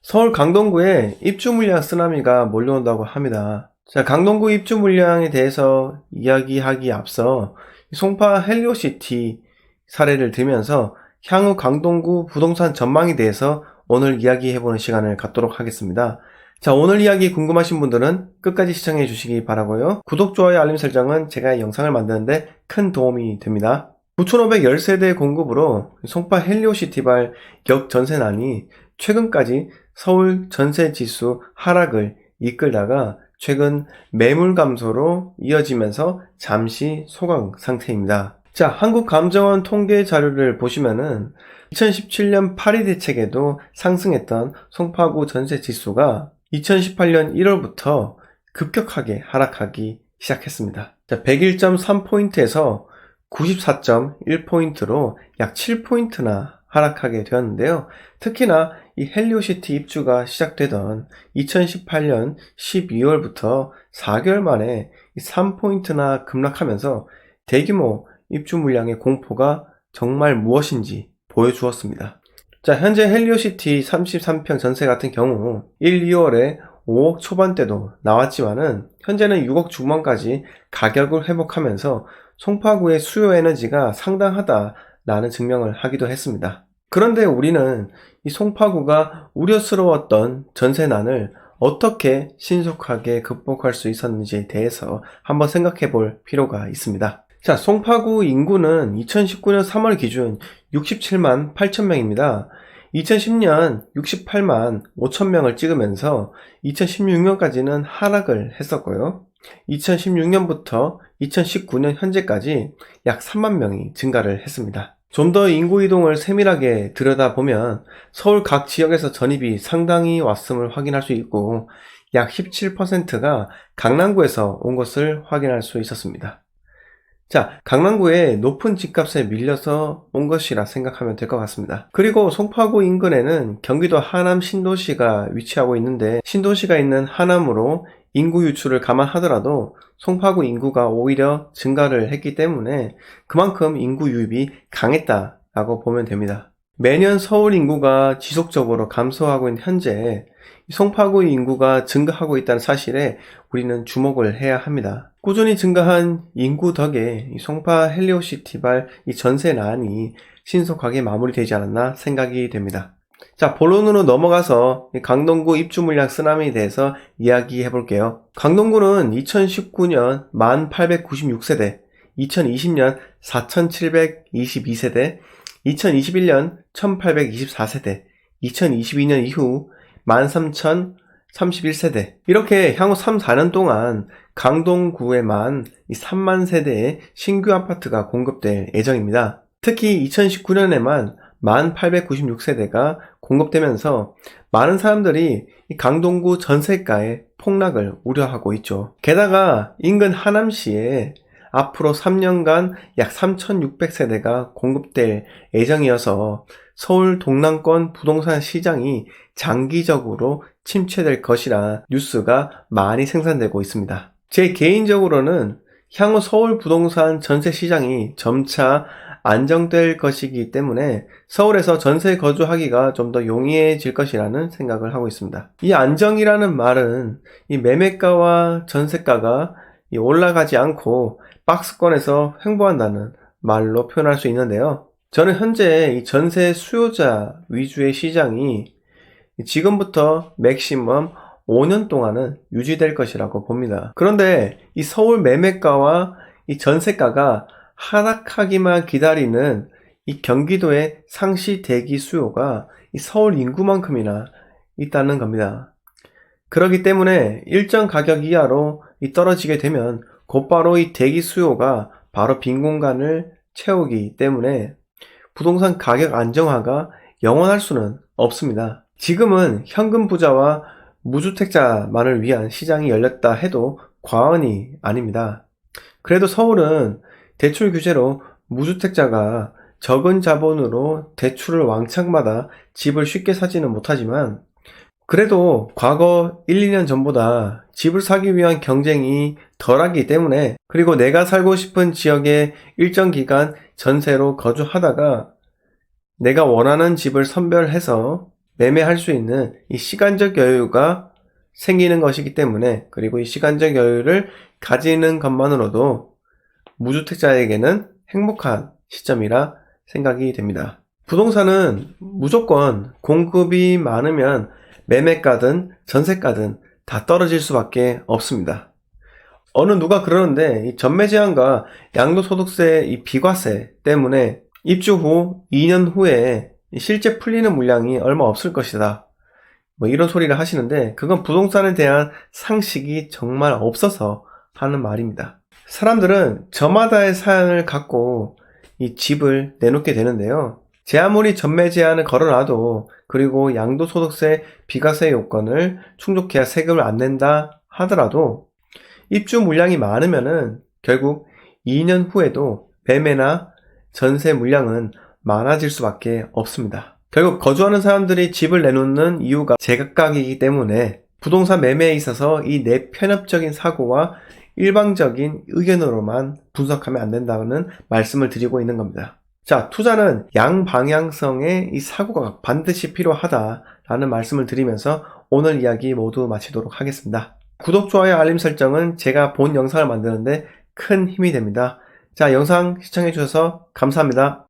서울 강동구에 입주 물량 쓰나미가 몰려온다고 합니다. 자, 강동구 입주 물량에 대해서 이야기하기에 앞서 송파 헬리오시티 사례를 들면서 향후 강동구 부동산 전망에 대해서 오늘 이야기해보는 시간을 갖도록 하겠습니다. 자, 오늘 이야기 궁금하신 분들은 끝까지 시청해 주시기 바라고요. 구독, 좋아요, 알림 설정은 제가 영상을 만드는데 큰 도움이 됩니다. 9,510세대 공급으로 송파 헬리오시티발 역전세난이 최근까지 서울 전세지수 하락을 이끌다가 최근 매물 감소로 이어지면서 잠시 소강 상태입니다. 자, 한국감정원 통계 자료를 보시면은 2017년 파리 대책에도 상승했던 송파구 전세지수가 2018년 1월부터 급격하게 하락하기 시작했습니다. 자, 101.3포인트에서 94.1포인트로 약 7포인트나 하락하게 되었는데요. 특히나 이 헬리오시티 입주가 시작되던 2018년 12월부터 4개월 만에 3포인트나 급락하면서 대규모 입주 물량의 공포가 정말 무엇인지 보여주었습니다. 자, 현재 헬리오시티 33평 전세 같은 경우 1, 2월에 5억 초반대도 나왔지만은 현재는 6억 중반까지 가격을 회복하면서 송파구의 수요 에너지가 상당하다라는 증명을 하기도 했습니다. 그런데 우리는 이 송파구가 우려스러웠던 전세난을 어떻게 신속하게 극복할 수 있었는지에 대해서 한번 생각해 볼 필요가 있습니다. 자, 송파구 인구는 2019년 3월 기준 67만 8천명입니다. 2010년 68만 5천명을 찍으면서 2016년까지는 하락을 했었고요. 2016년부터 2019년 현재까지 약 3만 명이 증가를 했습니다. 좀 더 인구 이동을 세밀하게 들여다보면 서울 각 지역에서 전입이 상당히 왔음을 확인할 수 있고 약 17%가 강남구에서 온 것을 확인할 수 있었습니다. 자, 강남구에 높은 집값에 밀려서 온 것이라 생각하면 될 것 같습니다. 그리고 송파구 인근에는 경기도 하남 신도시가 위치하고 있는데 신도시가 있는 하남으로 인구 유출을 감안하더라도 송파구 인구가 오히려 증가를 했기 때문에 그만큼 인구 유입이 강했다라고 보면 됩니다. 매년 서울 인구가 지속적으로 감소하고 있는 현재 송파구 인구가 증가하고 있다는 사실에 우리는 주목을 해야 합니다. 꾸준히 증가한 인구 덕에 송파 헬리오시티발 이 전세난이 신속하게 마무리되지 않았나 생각이 됩니다. 자, 본론으로 넘어가서 강동구 입주 물량 쓰나미에 대해서 이야기해 볼게요. 강동구는 2019년 1896세대, 2020년 4722세대, 2021년 1824세대, 2022년 이후 13,031세대 이렇게 향후 3, 4년 동안 강동구에만 3만 세대의 신규 아파트가 공급될 예정입니다. 특히 2019년에만 1896세대가 공급되면서 많은 사람들이 강동구 전세가의 폭락을 우려하고 있죠. 게다가 인근 하남시에 앞으로 3년간 약 3600세대가 공급될 예정이어서 서울 동남권 부동산 시장이 장기적으로 침체될 것이라 뉴스가 많이 생산되고 있습니다. 제 개인적으로는 향후 서울 부동산 전세 시장이 점차 안정될 것이기 때문에 서울에서 전세 거주하기가 좀 더 용이해질 것이라는 생각을 하고 있습니다. 이 안정이라는 말은 이 매매가와 전세가가 올라가지 않고 박스권에서 횡보한다는 말로 표현할 수 있는데요. 저는 현재 이 전세 수요자 위주의 시장이 지금부터 맥시멈 5년 동안은 유지될 것이라고 봅니다. 그런데 이 서울 매매가와 이 전세가가 하락하기만 기다리는 이 경기도의 상시 대기 수요가 이 서울 인구만큼이나 있다는 겁니다. 그렇기 때문에 일정 가격 이하로 떨어지게 되면 곧바로 이 대기 수요가 바로 빈 공간을 채우기 때문에 부동산 가격 안정화가 영원할 수는 없습니다. 지금은 현금 부자와 무주택자만을 위한 시장이 열렸다 해도 과언이 아닙니다. 그래도 서울은 대출 규제로 무주택자가 적은 자본으로 대출을 왕창 받아 집을 쉽게 사지는 못하지만 그래도 과거 1, 2년 전보다 집을 사기 위한 경쟁이 덜하기 때문에 그리고 내가 살고 싶은 지역에 일정 기간 전세로 거주하다가 내가 원하는 집을 선별해서 매매할 수 있는 이 시간적 여유가 생기는 것이기 때문에, 그리고 이 시간적 여유를 가지는 것만으로도 무주택자에게는 행복한 시점이라 생각이 됩니다. 부동산은 무조건 공급이 많으면 매매가든 전세가든 다 떨어질 수밖에 없습니다. 어느 누가 그러는데 이 전매 제한과 양도소득세 이 비과세 때문에 입주 후 2년 후에 실제 풀리는 물량이 얼마 없을 것이다, 뭐 이런 소리를 하시는데, 그건 부동산에 대한 상식이 정말 없어서 하는 말입니다. 사람들은 저마다의 사연을 갖고 이 집을 내놓게 되는데요. 제 아무리 전매 제한을 걸어놔도, 그리고 양도소득세 비과세 요건을 충족해야 세금을 안 낸다 하더라도 입주 물량이 많으면은 결국 2년 후에도 매매나 전세 물량은 많아질 수밖에 없습니다. 결국 거주하는 사람들이 집을 내놓는 이유가 제각각이기 때문에 부동산 매매에 있어서 이 내편협적인 사고와 일방적인 의견으로만 분석하면 안 된다는 말씀을 드리고 있는 겁니다. 자, 투자는 양방향성의 이 사고가 반드시 필요하다라는 말씀을 드리면서 오늘 이야기 모두 마치도록 하겠습니다. 구독, 좋아요, 알림 설정은 제가 본 영상을 만드는데 큰 힘이 됩니다. 자, 영상 시청해주셔서 감사합니다.